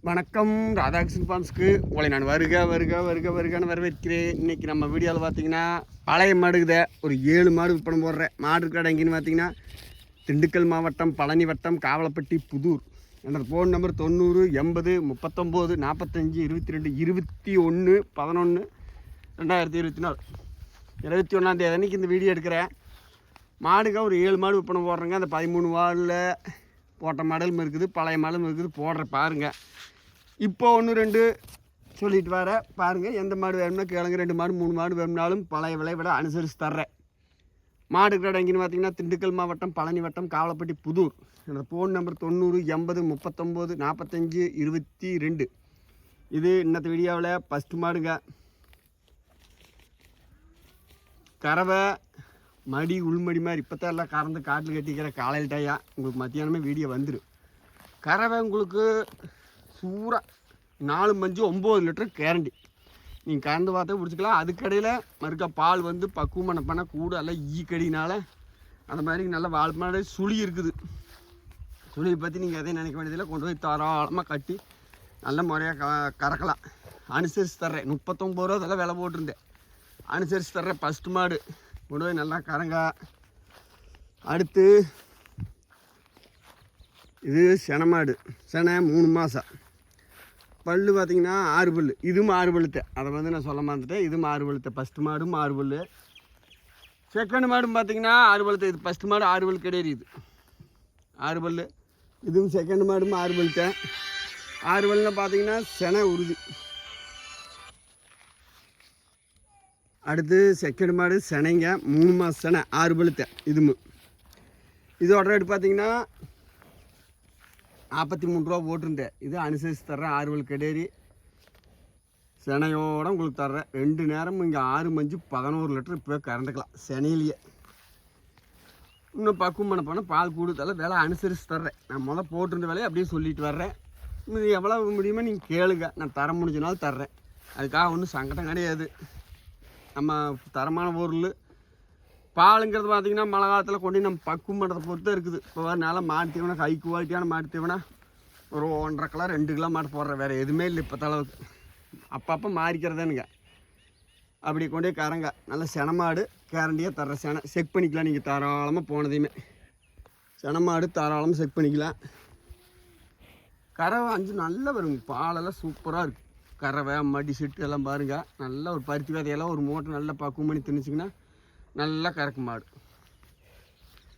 வணக்கம். ராதாகிருஷ்ணன் ஃபார்ம்ஸ்க்கு உங்களை நான் வருகன்னு வரவேற்கிறேன். இன்றைக்கி நம்ம வீடியோவில் பார்த்தீங்கன்னா பழைய மாடுக்குதே ஒரு 7 மாடு விற்பனை போடுறேன். மாடு கடை எங்கேன்னு பார்த்தீங்கன்னா திண்டுக்கல் மாவட்டம் பழனி வட்டம் காவலப்பட்டி புதூர். என்னோடய ஃபோன் நம்பர் 90 80 39 45 22 21 11 2024 21ஆம் தேதி அன்றைக்கி இந்த வீடியோ எடுக்கிறேன். மாடுங்க ஒரு 7 மாடு விற்பனை போடுறேங்க. அந்த 13 மாடில் போட்ட மாடலும் இருக்குது, பழைய மாடலும் இருக்குது. போடுற பாருங்கள். இப்போ 1 2 சொல்லிட்டு வர பாருங்கள். எந்த மாடு வேணும்னா கேளுங்க. 2 மாடு 3 மாடு வேணும்னாலும் பழைய விலை விட அனுசரித்து தர்றேன். மாடு கடை எங்கேன்னு பார்த்தீங்கன்னா திண்டுக்கல் மாவட்டம் பழனி வட்டம் காவலப்பட்டி புதூர். என்னோடய ஃபோன் நம்பர் 90 80 39 45 22. இது இன்னத்த வீடியோவில் ஃபஸ்ட்டு மாடுங்க. கறவை மடி உள்மடி மாதிரி இப்போத்தான் எல்லாம் கறந்து காட்டில் கட்டிக்கிற காலையில் டையா உங்களுக்கு மத்தியானமே வீடியோ வந்துடும். கறவை உங்களுக்கு சூறாக 4 மஞ்சு 9 லிட்டர் கேரண்டி. நீங்கள் கறந்து பார்த்தே பிடிச்சிக்கலாம். அதுக்கடையில் மறுக்கா பால் வந்து பக்குவமான பண்ண கூட எல்லாம் ஈக்கடினால அந்த மாதிரி நல்ல வாழ் மாடு சுழி இருக்குது. சுழியை பற்றி நீங்கள் எதையும் நினைக்க வேண்டியதில்லை. கொண்டு போய் தாராளமாக கட்டி நல்ல முறையாக கறக்கலாம். அனுசரித்து தர்றேன். 39 ரூபா அதெல்லாம் விலை போட்டிருந்தேன். அனுசரித்து தர்றேன். ஃபஸ்ட்டு மாடு கொண்டு போய் நல்லா கறங்க. அடுத்து இது செனை மாடு. செனை 3 மாதம். பல் பார்த்திங்கன்னா 6 பல். இதுவும் 6 பல்லுத்தை. அதை வந்து நான் சொல்ல மாட்டேன். இதுவும் 6 பல்லுத்தை. ஃபஸ்ட்டு மாடும் 6 பல். செகண்ட் மாடும் பார்த்திங்கன்னா 6 பல்லுத்தை. இது ஃபஸ்ட்டு மாடு 6 பல் கிடையாது. இது 6 பல். இதுவும் செகண்ட் மாடும் 6 பல்லுத்தை. 6 பல்லுன்னு பார்த்திங்கன்னா செனை உறுதி. அடுத்து செகண்ட் மாடு செனைங்க 3 மாதம் செனை 6 பல்லுத்தை. இதுவும் இதோட ரேட்டு பார்த்திங்கன்னா 43 ரூபா போட்டிருந்தேன். இது அனுசரித்து தர்றேன். 6 பல் கடேரி செனையோடு உங்களுக்கு தர்றேன். 2 நேரமும் இங்கே 6 மஞ்சு 11 லிட்டர் இப்போ கறந்துக்கலாம் செனையிலேயே. இன்னும் பக்குவம் பண்ண பால் கூடுதல விலை அனுசரித்து தர்றேன். நான் போட்டிருந்த விலையை அப்படியே சொல்லிட்டு வர்றேன். இது எவ்வளோ முடியுமோ நீங்கள் கேளுங்க. நான் தர முடிஞ்சனாலும் தர்றேன். அதுக்காக ஒன்றும் சங்கடம் கிடையாது. நம்ம தரமான பொருள் பாலுங்கிறது பார்த்திங்கன்னா மழை காலத்தில் கொண்டு நம்ம பக்குவம் பண்ணுறதை பொறுத்து இருக்குது. இப்போ நல்லா மாட்டு தீவனம் ஹை குவாலிட்டியான மாட்டு தீவனம் ஒரு 1.5 கிலோ 2 கிலோ மாட்டு போடுறேன். வேறு எதுவுமே இல்லை இப்போ தளவுக்கு. அப்பப்போ மாறிக்கிறதானுங்க. அப்படி கொண்டே கறங்க. நல்ல செனை மாடு கேரண்டியாக தர்ற செனை செக் பண்ணிக்கலாம். நீங்கள் தாராளமாக போனதையுமே செனை மாடு தாராளமாக செக் பண்ணிக்கலாம். கறவை 5 நல்லா வருங்க. பாலெல்லாம் சூப்பராக இருக்குது. கறவை மடி செட்டு எல்லாம் பாருங்கள். நல்லா ஒரு பருத்தி விதையெல்லாம் ஒரு மூட்டை நல்லா பக்குவம் பண்ணி திணிச்சிங்கன்னா நல்லா கறக்கு மாடு.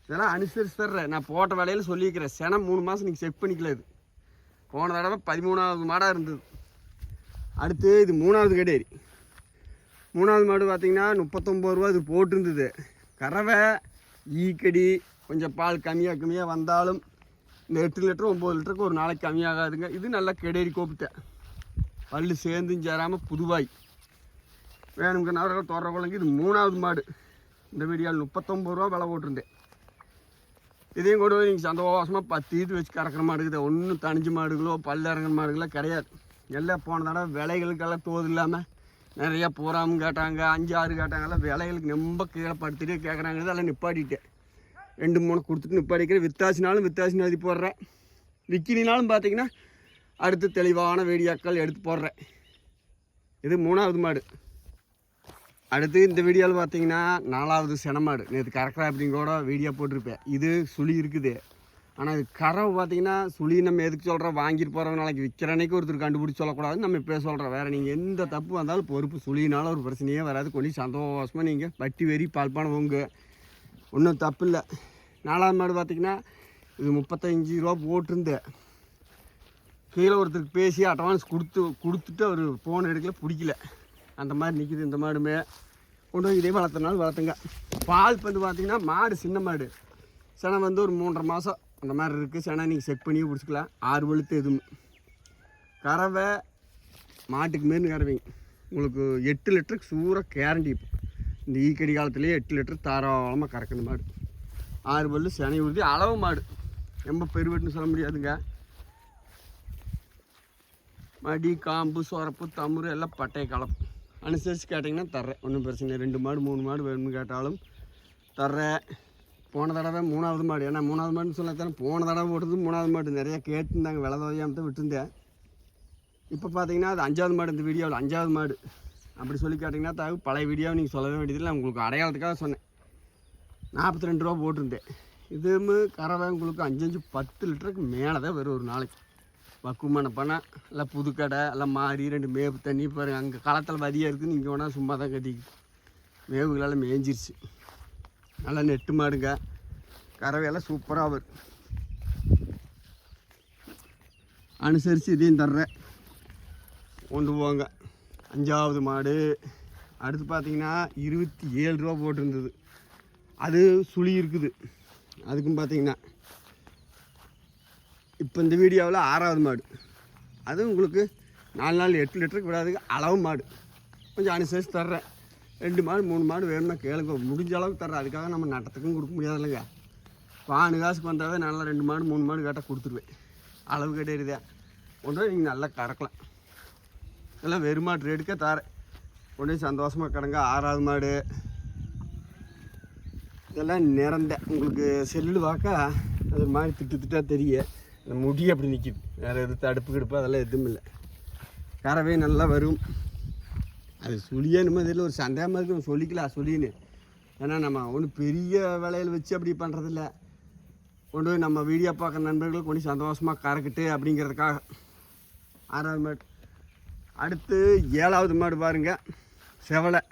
இதெல்லாம் அனுசரித்து தர்றேன். நான் போட்ட வேலையில் சொல்லியிருக்கிறேன். செனை 3 மாதம் நீங்கள் செக் பண்ணிக்கல. இது போன தடவை 13ஆவது மாடாக இருந்தது. அடுத்து இது 3ஆவது கடேரி. 3ஆவது மாடு பார்த்திங்கன்னா 39 ரூபா இது போட்டிருந்தது. கறவை ஈக்கடி கொஞ்சம் பால் கம்மியாக வந்தாலும் இந்த 8 லிட்டர் 9 லிட்டருக்கு ஒரு நாளைக்கு கம்மியாகாதுங்க. இது நல்லா கடேரி கோப்பிட்டேன். பல்லு சேர்ந்தும் சேராமல் புதுவாய் வேணுங்க. நவர்கள் தோற குழந்தைங்க. இது 3ஆவது மாடு. இந்த வீடியோவில் 39 ரூபா விலை போட்டிருந்தேன். இதையும் கொண்டு போய் நீங்கள் சந்தோஷமாக 10 இது வச்சு கறக்கிற மாடுக்குது. ஒன்றும் தனிஞ்சு மாடுகளோ பல் இறங்குற மாடுகளோ கிடையாது. எல்லாம் போன தடவை விலைகளுக்கெல்லாம் தோது இல்லாமல் நிறையா போறாமல் கேட்டாங்க. 5 6 கேட்டாங்கல்லாம் விலைகளுக்கு ரொம்ப கீழே படுத்துட்டே கேட்குறாங்க. அதெல்லாம் நிப்பாட்டிட்டேன். 2 3 கொடுத்துட்டு நிப்பாடிக்கிறேன். வித்தாசினாலும் வித்தாசி நதி போடுறேன். விக்கினாலும் பார்த்தீங்கன்னா அடுத்து தெளிவான வீடியோக்கள் எடுத்து போடுறேன். இது 3ஆவது மாடு. அடுத்து இந்த வீடியோவில் பார்த்தீங்கன்னா 4ஆவது செனை மாடு. நேற்று கறக்கிற அப்படிங்கூட வீடியோ போட்டிருப்பேன். இது சுழி இருக்குது. ஆனால் இது கறவை பார்த்தீங்கன்னா சுழி நம்ம எதுக்கு சொல்கிறோம், வாங்கிட்டு போகிறவங்க நாளைக்கு விற்கிற அன்னைக்கு ஒருத்தர் கண்டுபிடிச்சி சொல்லக்கூடாதுன்னு நம்ம இப்போ சொல்கிறோம். வேறு நீங்கள் எந்த தப்பு வந்தாலும் பொறுப்பு. சுழினாலும் ஒரு பிரச்சனையே வராது. கொஞ்சம் சந்தோஷமாக நீங்கள் வட்டி வெறி பால்பான உங்க ஒன்றும் தப்பு இல்லை. 4ஆவது மாடு பார்த்திங்கன்னா இது 35 ரூபா போட்டிருந்தேன். கீழே ஒருத்தருக்கு பேசி அட்வான்ஸ் கொடுத்துட்டு அவர் ஃபோன் எடுக்கல, பிடிக்கல. அந்த மாதிரி நிற்கிது. இந்த மாடுமே கொண்டு போய் இதே வளர்த்தனாலும் வளர்த்துங்க. பால் வந்து பார்த்திங்கன்னா மாடு சின்ன மாடு. செனை வந்து ஒரு 3.5 மாதம் அந்த மாதிரி இருக்குது. செனை நீங்கள் செக் பண்ணி பிடிச்சிக்கலாம். 6 வெளுத்து எதுவும் கறவை மாட்டுக்கு மாரி கறவைங்க. உங்களுக்கு 8 லிட்டருக்கு சூறாக கேரண்டி. இப்போ இந்த ஈக்கடி காலத்துலேயே 8 லிட்டர் தாராளமாக கறக்குது மாடு. 6 பல்லு செனை உறுதி. அளவு மாடு ரொம்ப பெருவெட்டுன்னு சொல்ல முடியாதுங்க. மடி காம்பு சொரப்பு தமுறு எல்லாம் பட்டை கலப்பு. அனுசரித்து கேட்டிங்கன்னா தர்றேன். ஒன்றும் பிரச்சனை. 2 மாடு 3 மாடு வேணும்னு கேட்டாலும் தர்றேன். போன தடவை 3ஆவது மாடு. ஏன்னா 3ஆவது மாடுன்னு சொல்லத்தானே போன தடவை போட்டது 3ஆவது மாடு. நிறையா கேட்டுருந்தாங்க. விலை தோயாமத்தை விட்டுருந்தேன். இப்போ பார்த்தீங்கன்னா அது 5வது மாடு. இந்த வீடியோவில் 5வது மாடு அப்படி சொல்லி கேட்டிங்கன்னா பழைய வீடியோவை நீங்கள் சொல்லவே வேண்டியதில்லை. உங்களுக்கு அடையாளத்துக்காக சொன்னேன். 42 ரூபா போட்டிருந்தேன். இதுவும் கறவை உங்களுக்கு 5-10 லிட்டருக்கு மேலே தான் வரும் ஒரு நாளைக்கு. பக்குவமான பண்ணை எல்லாம் புதுக்கடை எல்லாம் மாறி 2 மேவு தண்ணி பாருங்கள். அங்கே களத்தில் வதியாக இருக்குது. இங்கே வேணால் சும்மா தான் கட்டிக்கிது. மேவுகளெல்லாம் மேய்ஞ்சிருச்சு. நல்லா நெட்டு மாடுங்க. கறவையெல்லாம் சூப்பராக வரும். அனுசரித்து இதையும் தர்றேன், கொண்டு போங்க. 5வது மாடு. அடுத்து பார்த்தீங்கன்னா 27 ரூபா போட்டிருந்தது. அது சுழி இருக்குது. அதுக்கும் பார்த்தீங்கன்னா இப்போ இந்த வீடியோவில் 6வது மாடு. அது உங்களுக்கு 4 நாள் 8 லிட்டருக்கு விடாதுக்கு அளவு மாடு. கொஞ்சம் அனுசரித்து தர்றேன். 2 மாடு 3 மாடு வேணும்னா கேளுங்க, முடிஞ்ச அளவுக்கு தர்றேன். அதுக்காக நம்ம நட்டத்துக்கும் கொடுக்க முடியாது இல்லைங்க. பானு காசுக்கு வந்தாவே நல்லா 2 மாடு 3 மாடு கேட்டால் கொடுத்துருவேன். அளவு கிடையாதுதான். கொண்டு நீங்கள் நல்லா கறக்கலாம். எல்லாம் வெறுமாட்டு ரேட்டுக்கே தரேன். கொண்டு சந்தோஷமாக கிடங்க. 6வது மாடு இதெல்லாம் நிறந்த உங்களுக்கு செல்லு வாக்கா அது மாதிரி திட்டாக தெரியும். அந்த முடி அப்படி நிற்கிது. வேறு எது தடுப்பு கிடுப்பு அதெல்லாம் எதுவும் இல்லை. கறவை நல்லா வரும். அது சுழியே நம்ம இதில் ஒரு சந்தேகமாக இருக்குது. சொல்லிக்கலாம் சொல்லின்னு. ஏன்னா நம்ம ஒன்றும் பெரிய விலையில் வச்சு அப்படி பண்ணுறதில்ல. கொண்டு போய் நம்ம வீடியோ பார்க்குற நண்பர்கள் கொண்டு சந்தோஷமாக கறக்கிட்டு அப்படிங்கிறதுக்காக. 6வது மாடு. அடுத்து 7வது மாடு பாருங்கள். செவலை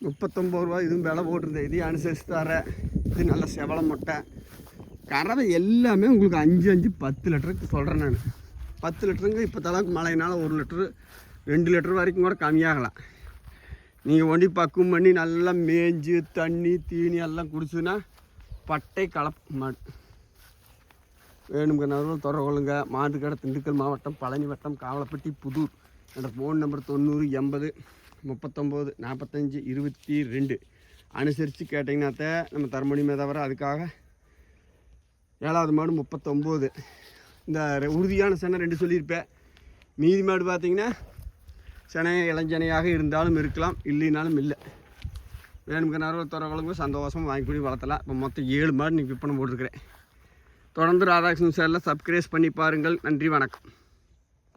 39 ரூபா. இதுவும் விலை போட்டிருந்தேன். இதையும் அனுசரித்து தரேன். இது நல்ல செவலை முட்டை. கறவை எல்லாமே உங்களுக்கு 5-10 லிட்டருக்கு சொல்கிறேன் நான். 10 லிட்டருங்க. இப்போ தளவுக்கு மழையினால 1 லிட்டரு 2 லிட்டர் வரைக்கும் கூட கம்மியாகலாம். நீங்கள் ஒண்டி பக்குவம் பண்ணி நல்லா மேய்ஞ்சி தண்ணி தீனி எல்லாம் குடிச்சுன்னா பட்டை கலப்பு மாடு. வேணுங்க நறுவல் தொடர்புங்க. மாட்டுக்கடை திண்டுக்கல் மாவட்டம், பழனி வட்டம், காவலப்பட்டி, புதூர். என்னோடய ஃபோன் நம்பர் 90 80 39 45 22. அனுசரித்து கேட்டிங்கன்னாத்த நம்ம தர முடியுமே தவிர. அதுக்காக 7வது மாடு 39. இந்த உறுதியான செனை 2 சொல்லியிருப்பேன். மீதி மாடு பார்த்திங்கன்னா செனை இளஞ்சனையாக இருந்தாலும் இருக்கலாம், இல்லைனாலும் இல்லை. வேணுங்க நறுவல் தொடர்புங்க சந்தோஷமாக வாங்கி போய் வளர்த்தலாம். இப்போ மொத்தம் 7 மாடு நீங்கள் விற்பனை போட்டிருக்கிறேன். தொடர்ந்து ராதாகிருஷ்ணன் சேனலில் சப்ஸ்கிரைப் பண்ணி பாருங்கள். நன்றி, வணக்கம்.